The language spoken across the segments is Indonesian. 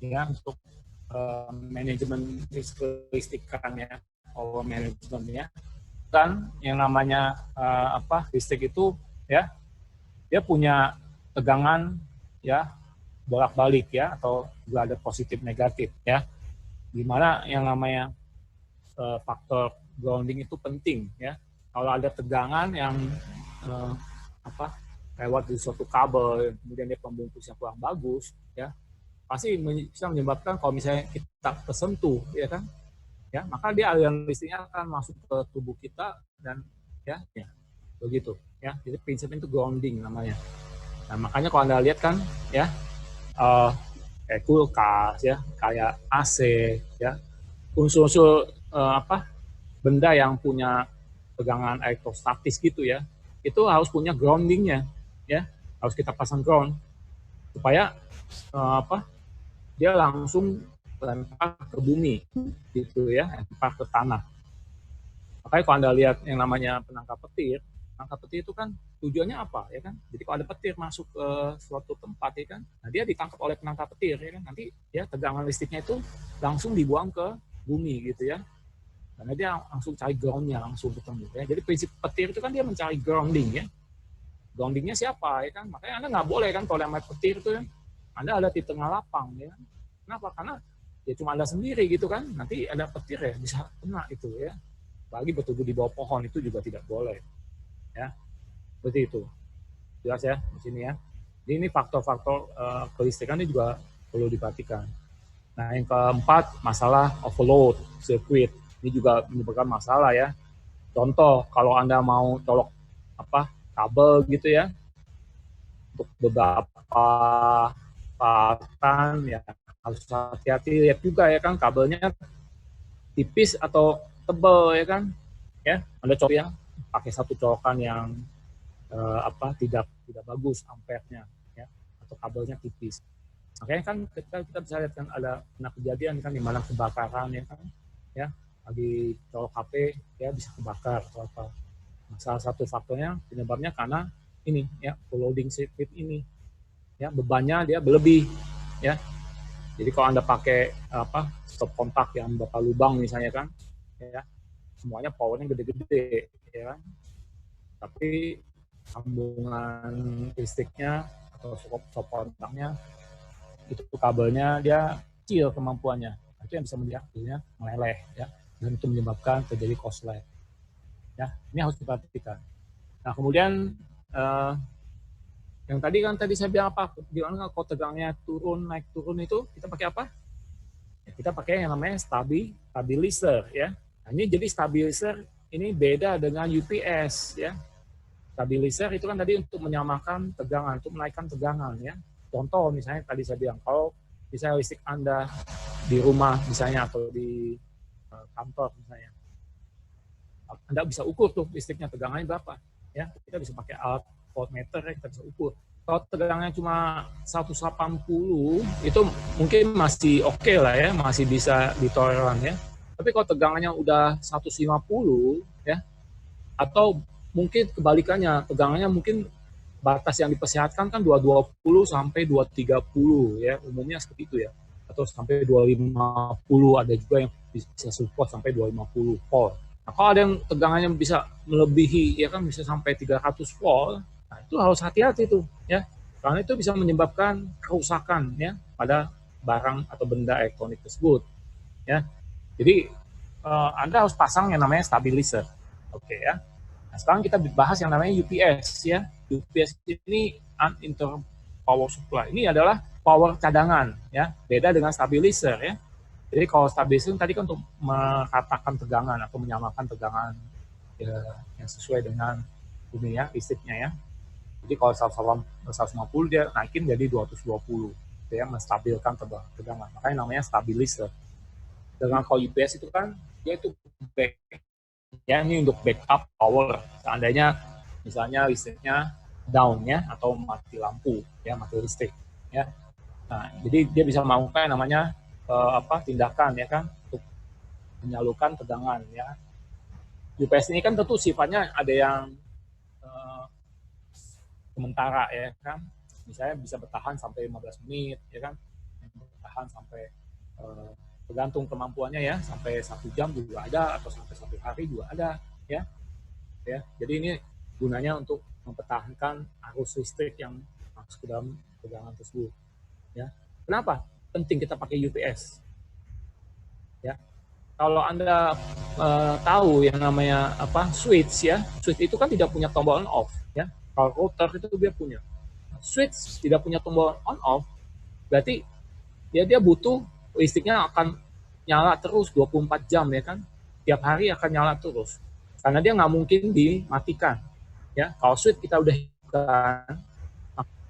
ya untuk manajemen kelistrikan ya, power management ya. Dan yang namanya listrik itu ya, dia punya tegangan ya bolak-balik ya, atau juga ada positif negatif ya. Dimana yang namanya faktor grounding itu penting ya. Kalau ada tegangan yang lewat di suatu kabel, kemudian dia pembungkusnya kurang bagus ya, pasti bisa menyebabkan kalau misalnya kita tersentuh ya kan, ya maka dia aliran listriknya akan masuk ke tubuh kita dan ya begitu ya. Jadi prinsipnya itu grounding namanya. Nah makanya kalau Anda lihat kan ya, kayak kulkas ya, kayak AC ya, unsur-unsur benda yang punya tegangan elektrostatis gitu ya, itu harus punya groundingnya ya, harus kita pasang ground supaya dia langsung lempar ke bumi gitu ya, lempar ke tanah. Makanya kalau Anda lihat yang namanya penangkap petir itu kan tujuannya apa ya kan? Jadi kalau ada petir masuk ke suatu tempat ya kan, nah dia ditangkap oleh penangkap petir ya kan, nanti ya tegangan listriknya itu langsung dibuang ke bumi gitu ya. Karena dia langsung cari groundnya, langsung ketemu ya. Jadi prinsip petir itu kan dia mencari grounding ya. Groundingnya siapa ya kan? Makanya Anda nggak boleh kan kalau main petir itu ya, Anda ada di tengah lapang ya. Kenapa? Karena ya cuma Anda sendiri gitu kan. Nanti ada petir ya bisa kena itu ya. Bagi bertubuh di bawah pohon itu juga tidak boleh ya. Seperti itu. Jelas ya di sini ya. Jadi ini faktor-faktor kelistrikan ini juga perlu diperhatikan. Nah, yang keempat masalah overload sirkuit. Ini juga menyebabkan masalah ya. Contoh, kalau Anda mau colok kabel gitu ya, untuk beberapa partan ya harus hati-hati, lihat juga ya kan kabelnya tipis atau tebal ya kan. Ya, Anda colok ya pakai satu colokan yang tidak bagus ampernya ya, atau kabelnya tipis. Makanya kan kita bisa lihat kan ada kejadian kan di mana kebakaran ya kan, ya lagi colok HP ya bisa kebakar atau apa. Nah, salah satu faktornya penyebabnya karena ini ya, overloading circuit ini ya, bebannya dia berlebih ya. Jadi kalau Anda pakai stop kontak yang beberapa lubang misalnya kan ya, semuanya powernya gede-gede ya kan, tapi sambungan listriknya atau stop kontaknya itu kabelnya dia kecil kemampuannya, itu yang bisa menyebabkan meleleh ya, dan itu menyebabkan terjadi korslet ya. Ini harus diperhatikan. Nah kemudian yang tadi saya bilang apa, bilang kalau tegangnya turun naik turun itu kita pakai apa ya, kita pakai yang namanya stabilizer ya. Nah, ini jadi stabilizer ini beda dengan UPS ya. Stabilizer itu kan tadi untuk menyamakan tegangan, untuk menaikkan tegangan ya. Contoh misalnya tadi saya bilang, kalau misalnya listrik Anda di rumah misalnya atau di kantor misalnya, Anda bisa ukur tuh listriknya tegangannya berapa ya. Kita bisa pakai alat voltmeter ya, kita bisa ukur. Kalau tegangannya cuma 180 itu mungkin masih oke lah ya, masih bisa ditoleran ya. Tapi kalau tegangannya udah 150 ya, atau mungkin kebalikannya, tegangannya mungkin batas yang dipersehatkan kan 220 sampai 230 ya, umumnya seperti itu ya. Atau sampai 250, ada juga yang bisa support sampai 250 volt. Nah, kalau ada yang tegangannya bisa melebihi ya kan, bisa sampai 300 volt, nah itu harus hati-hati tuh ya. Karena itu bisa menyebabkan kerusakan ya pada barang atau benda elektronik tersebut ya. Jadi Anda harus pasang yang namanya stabilizer. Oke ya. Nah, sekarang kita bahas yang namanya UPS ya. UPS ini uninterrupted power supply. Ini adalah power cadangan ya. Beda dengan stabilizer ya. Jadi kalau stabilizer tadi kan untuk meratakan tegangan atau menyamakan tegangan ya, yang sesuai dengan ini ya, listriknya ya. Jadi kalau 150 dia naikin jadi 220 ya, menstabilkan tegangan. Makanya namanya stabilizer. Dengan kalau UPS itu kan dia itu back ya, ini untuk backup power seandainya misalnya listriknya down ya, atau mati lampu ya, mati listrik ya. Nah jadi dia bisa melakukan namanya tindakan ya kan, untuk menyalurkan tegangan ya. UPS ini kan tentu sifatnya ada yang sementara ya kan, misalnya bisa bertahan sampai 15 menit ya kan, bertahan sampai tergantung kemampuannya ya, sampai 1 jam juga ada, atau sampai 1 hari juga ada ya. Jadi ini gunanya untuk mempertahankan arus listrik yang masuk ke dalam tegangan tersebut ya. Kenapa penting kita pakai UPS ya? Kalau Anda tahu yang namanya switch ya, switch itu kan tidak punya tombol on off ya. Kalau router itu dia punya. Switch tidak punya tombol on off, berarti dia butuh listriknya akan nyala terus 24 jam ya kan. Tiap hari akan nyala terus. Karena dia nggak mungkin dimatikan. Ya, kalau switch kita udah hidupkan,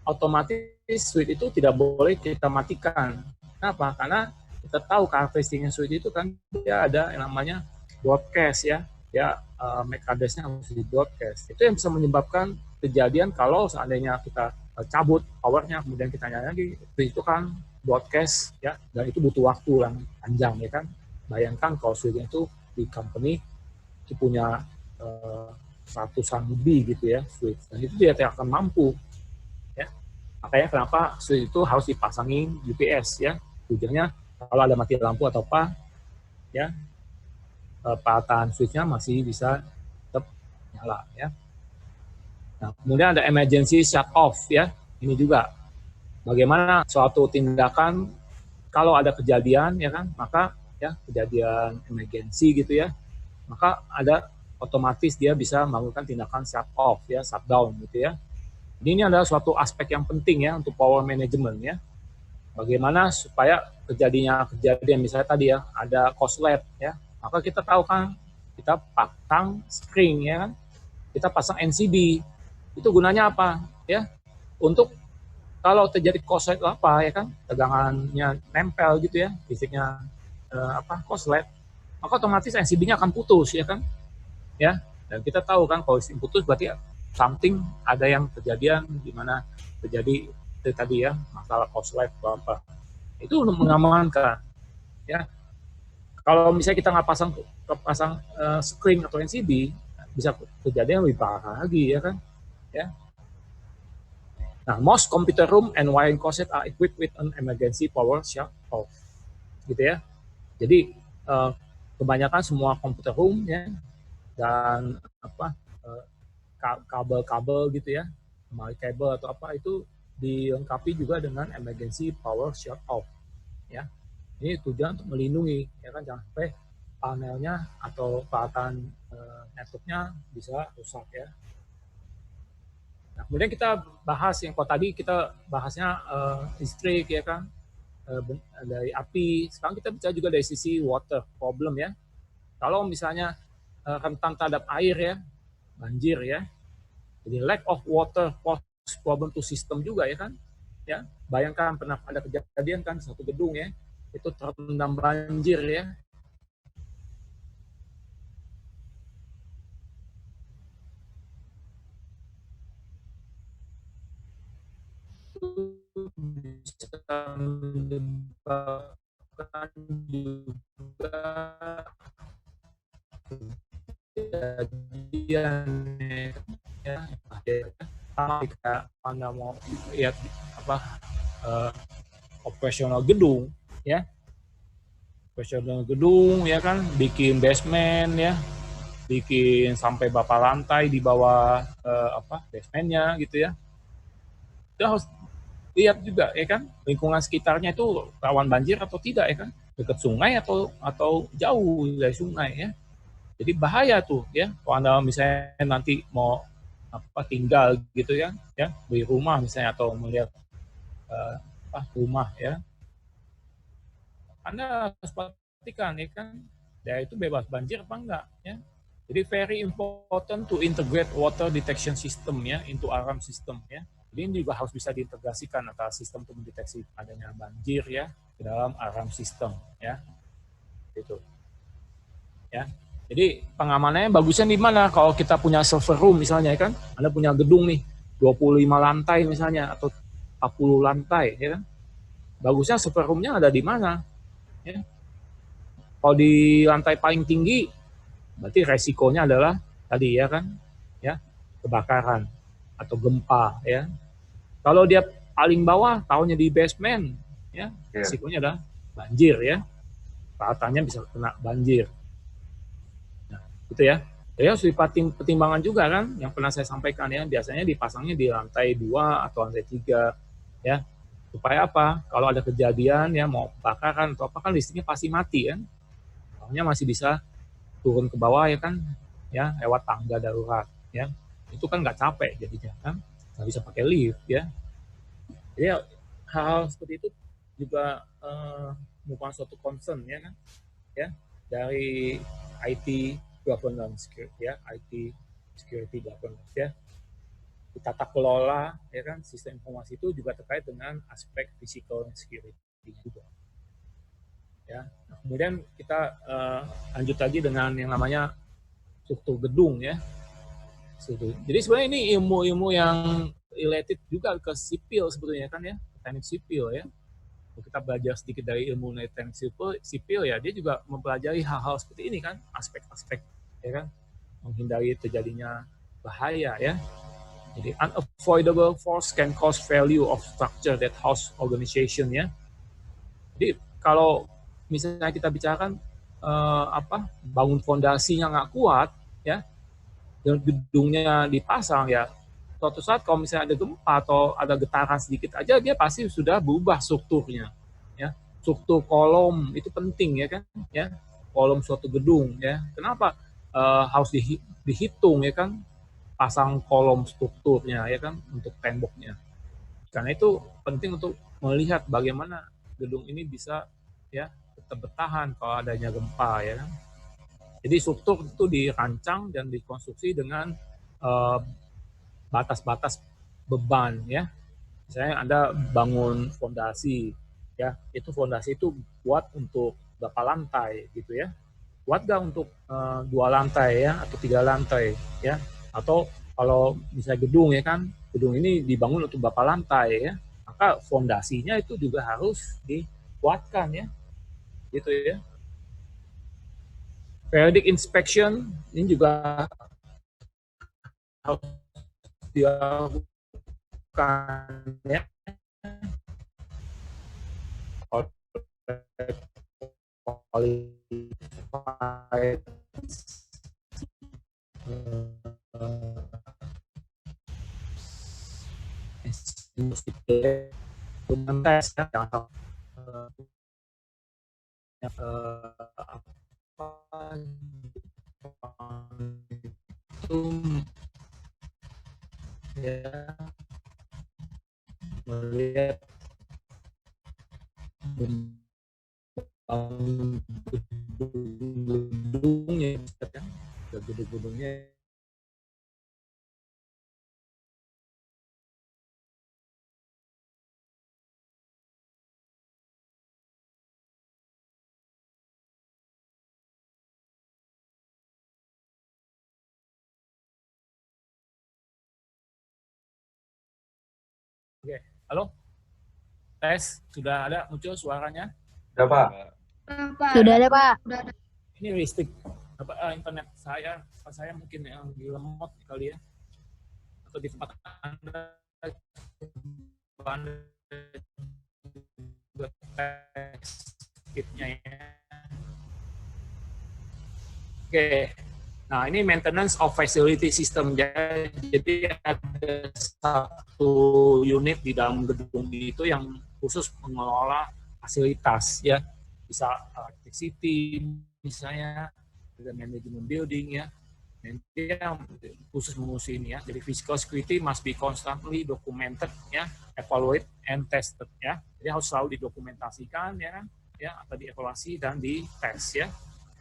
otomatis switch itu tidak boleh kita matikan. Kenapa? Karena kita tahu karakteristiknya switch itu kan dia ada yang namanya broadcast ya. MAC address-nya harus di broadcast. Itu yang bisa menyebabkan kejadian kalau seandainya kita cabut powernya, kemudian kita nyala lagi, itu kan broadcast ya, dan itu butuh waktu yang panjang ya kan. Bayangkan kalau switch itu di company itu punya ratusan lebih gitu ya switch, dan itu dia tidak akan mampu ya. Makanya kenapa switch itu harus dipasangin UPS ya. Tujuannya kalau ada mati lampu atau apa ya, peralatan switch-nya masih bisa tetap nyala ya. Nah, kemudian ada emergency shut off ya. Ini juga bagaimana suatu tindakan kalau ada kejadian ya kan, maka ya kejadian emergency gitu ya, maka ada otomatis dia bisa melakukan tindakan shut off ya, shutdown gitu ya. Jadi ini adalah suatu aspek yang penting ya untuk power management ya. Bagaimana supaya kejadian misalnya tadi ya ada korslet ya, maka kita tahu kan kita pasang string ya kan, kita pasang NCB. Itu gunanya apa ya? Untuk kalau terjadi korslet apa ya kan, tegangannya nempel gitu ya, listriknya korslet, maka otomatis NCB-nya akan putus ya kan, ya. Dan kita tahu kan kalau listrik putus berarti something ada yang kejadian di mana terjadi itu tadi ya, masalah korslet atau apa. Itu untuk mengamankan ya. Kalau misalnya kita nggak pasang string atau NCB, bisa kejadian lebih parah lagi ya kan, ya. Nah, most computer room and wiring closet are equipped with an emergency power shut off, gitu ya. Jadi kebanyakan semua computer room ya dan kabel-kabel gitu ya, kabel atau apa itu dilengkapi juga dengan emergency power shut off, ya. Ini tujuan untuk melindungi, ya kan, jangan sampai panelnya atau peralatan networknya bisa rusak ya. Nah, kemudian kita bahas yang kalau tadi kita bahasnya listrik ya kan, dari api. Sekarang kita bicara juga dari sisi water problem ya. Kalau misalnya rentan terhadap air ya, banjir ya. Jadi lack of water pose problem to system juga ya kan. Ya, bayangkan pernah ada kejadian kan satu gedung ya, itu terendam banjir ya. Bisa menyebabkan juga kejadian ya, jika Anda mau lihat operasional gedung ya, operasional gedung ya kan, bikin basement ya, bikin sampai berapa lantai di bawah basementnya gitu ya. Kita harus lihat juga ya kan, lingkungan sekitarnya itu rawan banjir atau tidak ya kan, dekat sungai atau jauh dari sungai ya. Jadi bahaya tuh ya, kalau Anda misalnya nanti mau tinggal gitu ya, beli rumah misalnya atau melihat rumah ya, Anda harus perhatikan ya kan, daerah itu bebas banjir apa enggak ya. Jadi very important to integrate water detection system ya into alarm system ya. Jadi ini juga harus bisa diintegrasikan antara sistem untuk mendeteksi adanya banjir ya ke dalam alarm system ya. Itu. Ya. Jadi pengamanannya bagusnya di mana? Kalau kita punya server room misalnya kan, Anda punya gedung nih 25 lantai misalnya atau 40 lantai ya kan. Bagusnya server room-nya ada di mana? Ya. Kalau di lantai paling tinggi berarti resikonya adalah tadi ya kan, ya, kebakaran atau gempa ya. Kalau dia paling bawah, tahunya di basement ya risikonya adalah banjir ya, perawatannya bisa kena banjir. Nah, gitu ya. Jadi harus pertimbangan juga kan, yang pernah saya sampaikan ya, biasanya dipasangnya di lantai 2 atau lantai 3 ya. Supaya apa? Kalau ada kejadian ya mau kebakaran atau apa kan listriknya pasti mati kan. Soalnya masih bisa turun ke bawah ya kan, ya lewat tangga darurat ya. Itu kan nggak capek jadinya kan, nggak bisa pakai lift ya. Jadi hal seperti itu juga merupakan suatu concern ya kan, ya dari IT governance ya, IT security governance ya. Tata kelola ya kan sistem informasi itu juga terkait dengan aspek physical security juga. Ya. Nah, kemudian kita lanjut lagi dengan yang namanya struktur gedung ya. Jadi sebenarnya ini ilmu-ilmu yang related juga ke sipil sebetulnya kan ya, teknik sipil ya. Kalau kita belajar sedikit dari ilmu teknik sipil ya, dia juga mempelajari hal-hal seperti ini kan, aspek-aspek ya kan, menghindari terjadinya bahaya ya. Jadi unavoidable force can cause failure of structure that house organization ya. Jadi kalau misalnya kita bicarakan bangun fondasinya nggak kuat ya, dan gedungnya dipasang ya, suatu saat kalau misalnya ada gempa atau ada getaran sedikit aja dia pasti sudah berubah strukturnya ya. Struktur kolom itu penting ya kan ya, kolom suatu gedung ya. Kenapa harus dihitung ya kan, pasang kolom strukturnya ya kan untuk temboknya, karena itu penting untuk melihat bagaimana gedung ini bisa ya tetap bertahan kalau adanya gempa ya kan. Jadi struktur itu dirancang dan dikonstruksi dengan batas-batas beban ya. Misalnya Anda bangun fondasi ya, itu fondasi itu kuat untuk berapa lantai gitu ya. Kuat nggak untuk 2 lantai ya atau 3 lantai ya. Atau kalau misalnya gedung ya kan, gedung ini dibangun untuk berapa lantai ya, maka fondasinya itu juga harus dikuatkan ya. Gitu ya. Periodic inspection ini juga harus dilakukan ya. Qualified tes itu ya melihat gedungnya kan, gedung-gedungnya. Oke, halo, tes sudah ada muncul suaranya? Sudah Pak. Sudah ada Pak. Ini listrik internet saya mungkin yang di lemot kali ya, atau di tempat Anda kitnya ya. Oke, nah ini maintenance of facility system. Jadi ada satu unit di dalam gedung itu yang khusus mengelola fasilitas ya, bisa electricity misalnya, ada manajemen building ya, nanti yang khusus mengurusi ini ya. Jadi physical security must be constantly documented ya, evaluate and tested ya. Jadi harus selalu didokumentasikan ya kan, ya atau dievaluasi dan dites ya.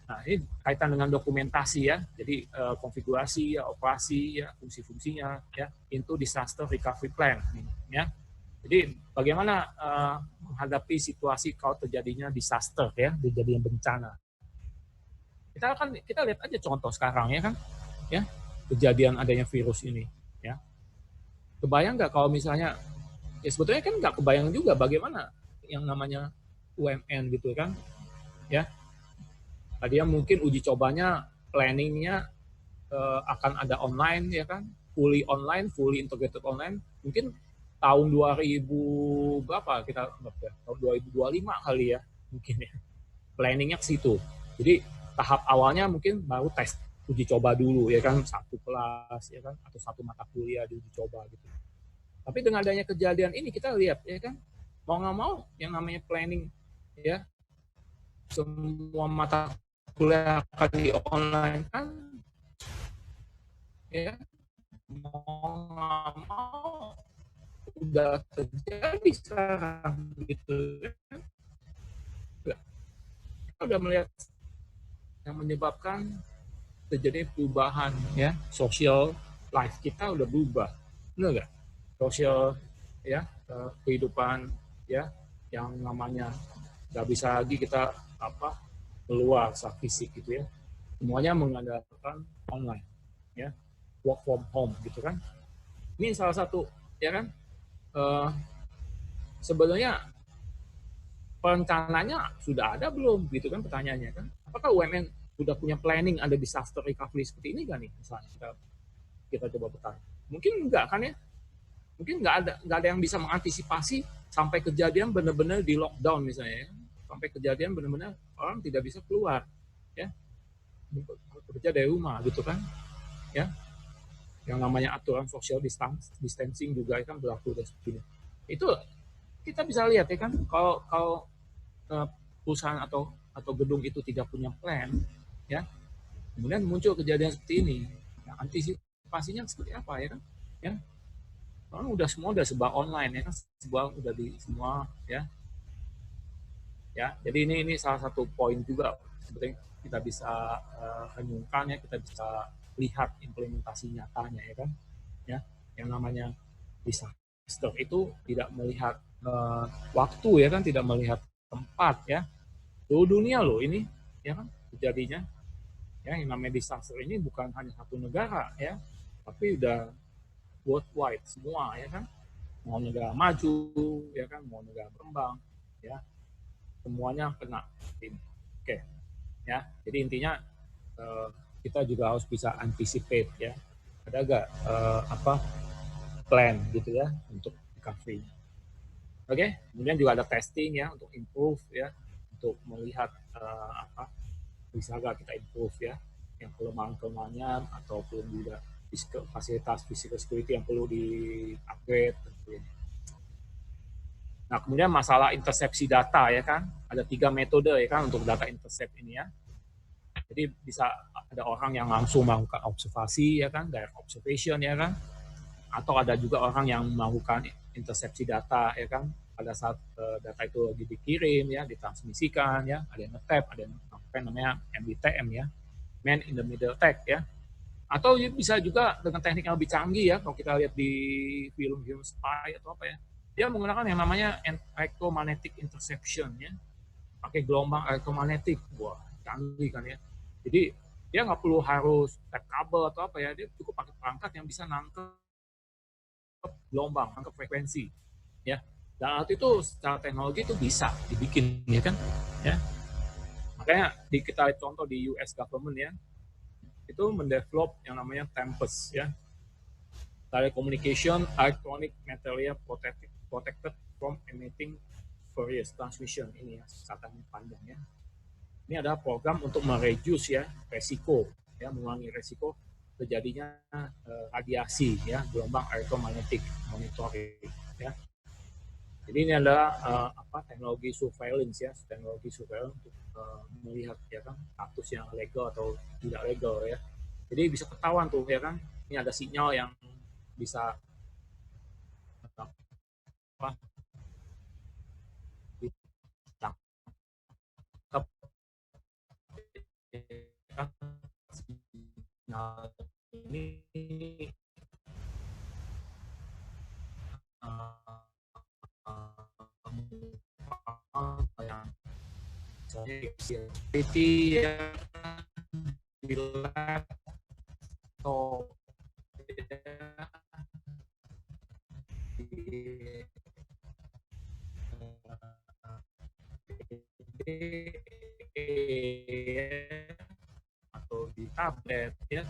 Nah ini kaitan dengan dokumentasi ya. Jadi konfigurasi ya, operasi ya, fungsi-fungsinya ya, into disaster recovery plan ya. Jadi bagaimana menghadapi situasi kalau terjadinya disaster ya, terjadinya bencana. Kita lihat aja contoh sekarang ya kan, ya kejadian adanya virus ini ya. Kebayang nggak kalau misalnya, ya sebetulnya kan nggak kebayang juga bagaimana yang namanya UMN gitu kan, ya. Tadi mungkin uji cobanya, planningnya akan ada online ya kan, fully integrated online. Mungkin tahun 2000 berapa kita tahun 2025 kali ya mungkin ya planningnya ke situ. Jadi tahap awalnya mungkin baru tes uji coba dulu ya kan, satu kelas ya kan, atau satu mata kuliah diuji coba gitu. Tapi dengan adanya kejadian ini kita lihat ya kan, mau nggak mau yang namanya planning ya, semua mata kuliah akan di online kan ya, mau nggak mau udah terjadi sekarang gitu. Kita udah melihat yang menyebabkan terjadi perubahan ya, social life kita udah berubah, benar nggak? Social ya, kehidupan ya, yang namanya nggak bisa lagi kita apa keluar secara fisik gitu ya, semuanya mengandalkan online ya, work from home gitu kan. Ini salah satu ya kan, sebenarnya perencananya sudah ada belum gitu kan pertanyaannya kan, apakah UMN sudah punya planning ada disaster recovery seperti ini kan nih, misalnya kita coba bertanya, mungkin enggak kan ya, mungkin nggak ada yang bisa mengantisipasi sampai kejadian benar-benar di lockdown misalnya ya. Sampai kejadian benar-benar orang tidak bisa keluar ya, bekerja dari rumah gitu kan ya, yang namanya aturan social distancing juga kan berlaku dari seperti ini. Itu kita bisa lihat ya kan, kalau kalau perusahaan atau gedung itu tidak punya plan ya, kemudian muncul kejadian seperti ini, nah, antisipasinya seperti apa ya kan ya, orang udah semua udah serba online ya kan, udah di semua ya. Jadi ini salah satu poin juga sebenarnya kita bisa renungkan ya, kita bisa lihat implementasi nyatanya ya kan ya, yang namanya disaster itu tidak melihat waktu ya kan, tidak melihat tempat ya, seluruh dunia loh ini ya kan terjadinya ya. Yang namanya disaster ini bukan hanya satu negara ya, tapi udah worldwide semua ya kan, mau negara maju ya kan, mau negara berkembang ya, semuanya kena ini. Oke ya, jadi intinya kita juga harus bisa anticipate ya, ada gak plan gitu ya untuk recovery. Oke, kemudian juga ada testing ya untuk improve ya, untuk melihat bisa gak kita improve ya, yang kelemahan-kelemahannya ataupun juga fasilitas physical security yang perlu di-upgrade tentunya. Nah, kemudian masalah intersepsi data ya kan, ada 3 metode ya kan untuk data intercept ini ya. Jadi bisa ada orang yang langsung melakukan observasi ya kan, direct observation ya kan, atau ada juga orang yang melakukan intersepsi data ya kan, pada saat data itu lagi dikirim ya, ditransmisikan ya, ada yang nge-tap, ada yang apa namanya MBTM ya, man in the middle tag ya. Atau bisa juga dengan teknik yang lebih canggih ya, kalau kita lihat di film-film spy atau apa ya, dia menggunakan yang namanya electromagnetic interception ya, pakai gelombang elektromagnetik. Wah, canggih kan ya. Jadi dia nggak perlu harus tap kabel atau apa ya, dia cukup pakai perangkat yang bisa nangkep gelombang, nangkep frekuensi ya. Dan alat itu secara teknologi itu bisa dibikin ya kan ya. Makanya kita contoh di US government ya, itu mendevelop yang namanya Tempest ya, telecommunication electronic material protected from emitting Fourier transmission, ini ya katanya panjang ya. Ini adalah program untuk mereduce ya resiko ya, mengurangi resiko terjadinya radiasi ya, gelombang elektromagnetik monitoring ya. Jadi ini adalah teknologi surveillance ya, teknologi surveillance untuk melihat ya kan status yang legal atau tidak legal ya. Jadi bisa ketahuan tuh ya kan, ini ada sinyal yang bisa apa, ditangkap ya, sinyal ini yang security ya, di laptop atau di tablet ya.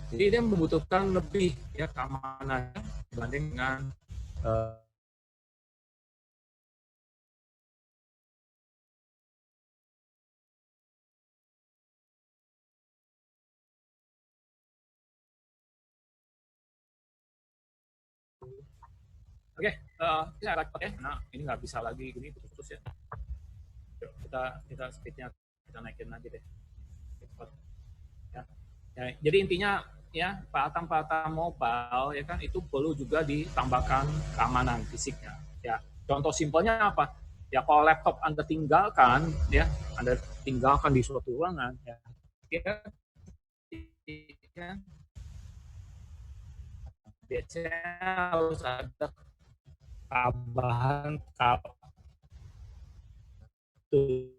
Jadi dia membutuhkan lebih ya keamanan dibanding dengan Oke, kita oke. Nah, ini nggak bisa lagi gini putus-putus ya. Kita speednya kita naikin lagi deh. Ya. Ya, jadi intinya ya peralatan-peralatan mobile ya kan itu perlu juga ditambahkan keamanan fisiknya. Ya, contoh simpelnya apa? Ya kalau laptop Anda tinggalkan di suatu ruangan ya, ya biasanya harus ada tambahan kabel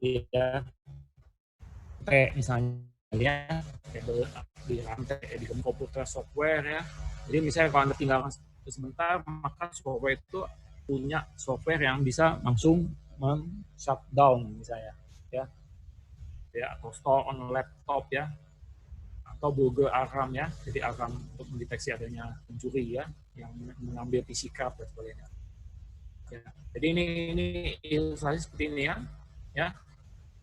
ya, kayak misalnya di rantai di komputer software ya. Jadi misalnya kalau Anda tinggalkan sebentar, maka software itu punya software yang bisa langsung shutdown misalnya ya, atau store on laptop ya, atau burglar alarm ya, jadi alarm untuk mendeteksi adanya pencuri ya yang mengambil PC card dan sebagainya. Ya. Jadi ini ilustrasi seperti ini ya,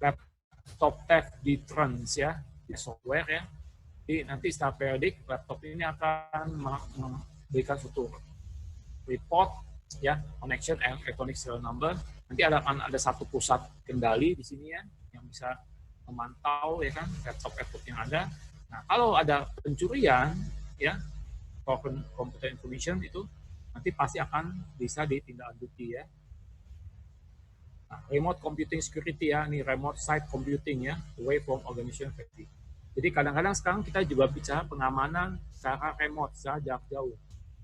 laptop theft deterrence ya, di software ya. Jadi nanti secara periodik laptop ini akan memberikan suatu report ya, connection and electronic serial number. Nanti akan ada satu pusat kendali di sini ya yang bisa memantau ya kan laptop yang ada. Nah, kalau ada pencurian ya, computer information itu nanti pasti akan bisa ditindaklanjuti ya. Nah, remote computing security ya, ini remote site computing ya, away from organization safety. Jadi kadang-kadang sekarang kita juga bicara pengamanan secara remote, secara jarak jauh.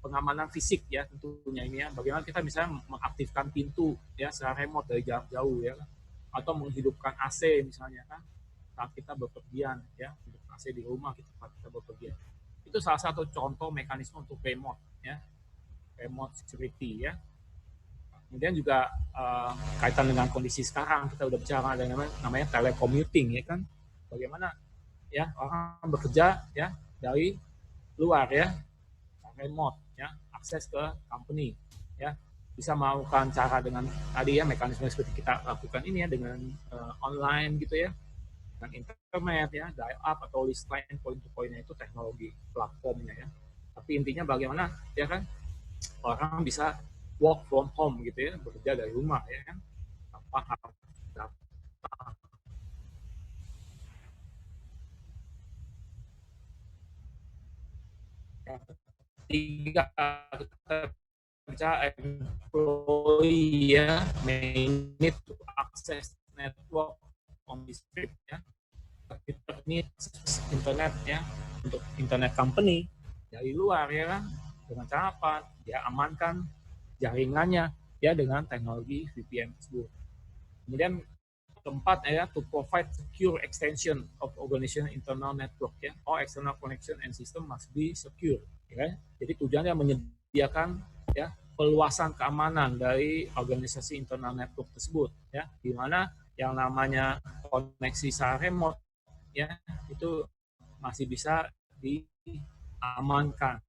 Pengamanan fisik ya tentunya ini ya, bagaimana kita bisa mengaktifkan pintu ya secara remote dari jarak jauh ya, atau menghidupkan AC misalnya kan saat kita bepergian ya, AC di rumah kita bepergian. Itu salah satu contoh mekanisme untuk remote ya, remote security ya. Kemudian juga kaitan dengan kondisi sekarang kita udah bicara dengan namanya telecommuting ya kan, bagaimana ya orang bekerja ya dari luar ya, remote ya, akses ke company ya, bisa melakukan cara dengan tadi ya mekanisme seperti kita lakukan ini ya dengan online gitu ya, dengan internet ya, dial up atau list line point to point-nya itu teknologi platformnya ya. Tapi intinya bagaimana ya kan orang bisa work from home gitu ya, bekerja dari rumah ya kan, tanpa harus datang. Yang ketiga kita bicara employee ya, may need to access network on this trip ya. Kita need internet ya untuk internet company dari luar ya kan, dengan cara apa? Ya amankan jaringannya ya dengan teknologi VPN tersebut. Kemudian keempat ya, to provide secure extension of organization internal network ya, all external connection and system must be secure ya. Jadi tujuannya menyediakan ya peluasan keamanan dari organisasi internal network tersebut ya, di mana yang namanya koneksi secara remote ya itu masih bisa diamankan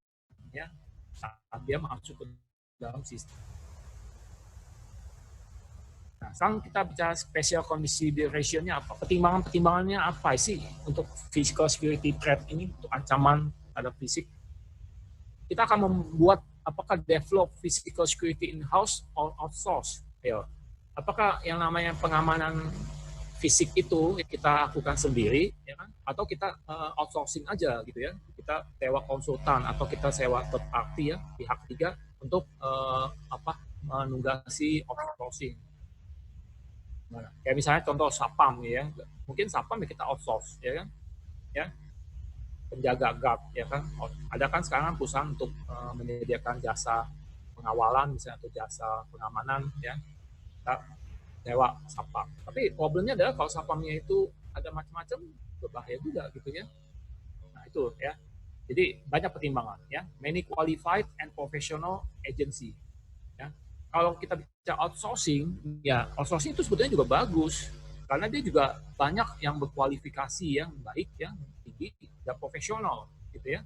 ya saat dia masuk ke dalam sistem. Nah, sekarang kita bicara special consideration-nya apa? Pertimbangannya apa sih untuk physical security threat ini, untuk ancaman terhadap fisik? Kita akan membuat apakah develop physical security in-house or outsource? Ayo. Apakah yang namanya pengamanan fisik itu kita lakukan sendiri, ya kan? Atau kita outsourcing aja gitu ya? Kita sewa konsultan atau kita sewa third party ya, pihak ketiga untuk menunggasi outsourcing. Nah, kayak misalnya contoh Sapam ya, mungkin Sapam ya kita outsource ya kan, ya penjaga guard ya kan, ada kan sekarang perusahaan untuk menyediakan jasa pengawalan misalnya atau jasa pengamanan ya, kita sewa Sapam. Tapi problemnya adalah kalau Sapamnya itu ada macam-macam, berbahaya juga gitu ya. Nah itu ya, jadi banyak pertimbangan ya, many qualified and professional agency. Kalau kita bicara outsourcing, ya outsourcing itu sebetulnya juga bagus karena dia juga banyak yang berkualifikasi yang baik, yang tinggi, dan profesional, gitu ya.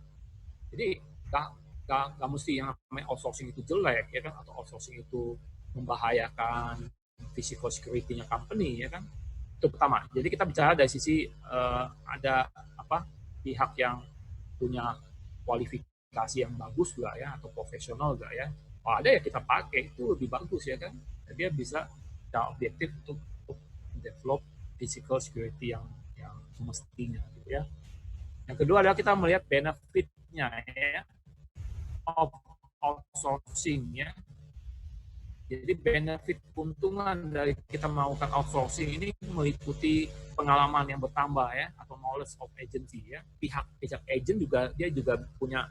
Jadi nggak mesti yang namanya outsourcing itu jelek ya kan, atau outsourcing itu membahayakan physical security-nya company ya kan. Itu pertama. Jadi kita bicara dari sisi ada apa pihak yang punya kualifikasi yang bagus juga ya, atau profesional juga ya. Kalau ada ya kita pakai, itu lebih bagus ya kan. Dia bisa secara objektif untuk develop physical security yang semestinya gitu ya. Yang kedua adalah kita melihat benefit-nya ya, of outsourcing ya. Jadi benefit keuntungan dari kita melakukan outsourcing ini meliputi pengalaman yang bertambah ya, atau knowledge of agency ya. Pihak agent juga dia juga punya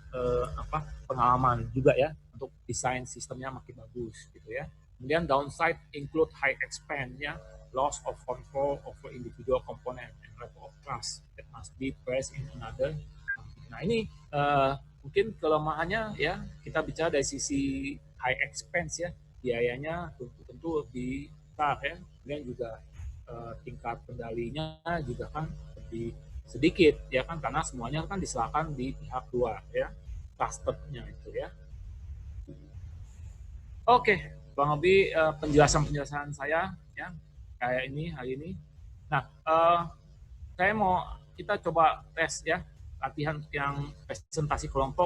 pengalaman juga ya untuk desain sistemnya makin bagus gitu ya. Kemudian downside include high expense ya, loss of control over individual component and level of trust that must be placed in another. Nah ini mungkin kelemahannya ya, kita bicara dari sisi high expense ya, biayanya tentu lebih besar ya, kemudian juga tingkat kendalinya juga kan lebih sedikit ya kan, karena semuanya kan diserahkan di pihak luar ya, trustednya itu ya. Oke, Bang Obi, penjelasan saya ya kayak ini hari ini. Nah, saya mau kita coba tes ya, latihan yang presentasi kelompok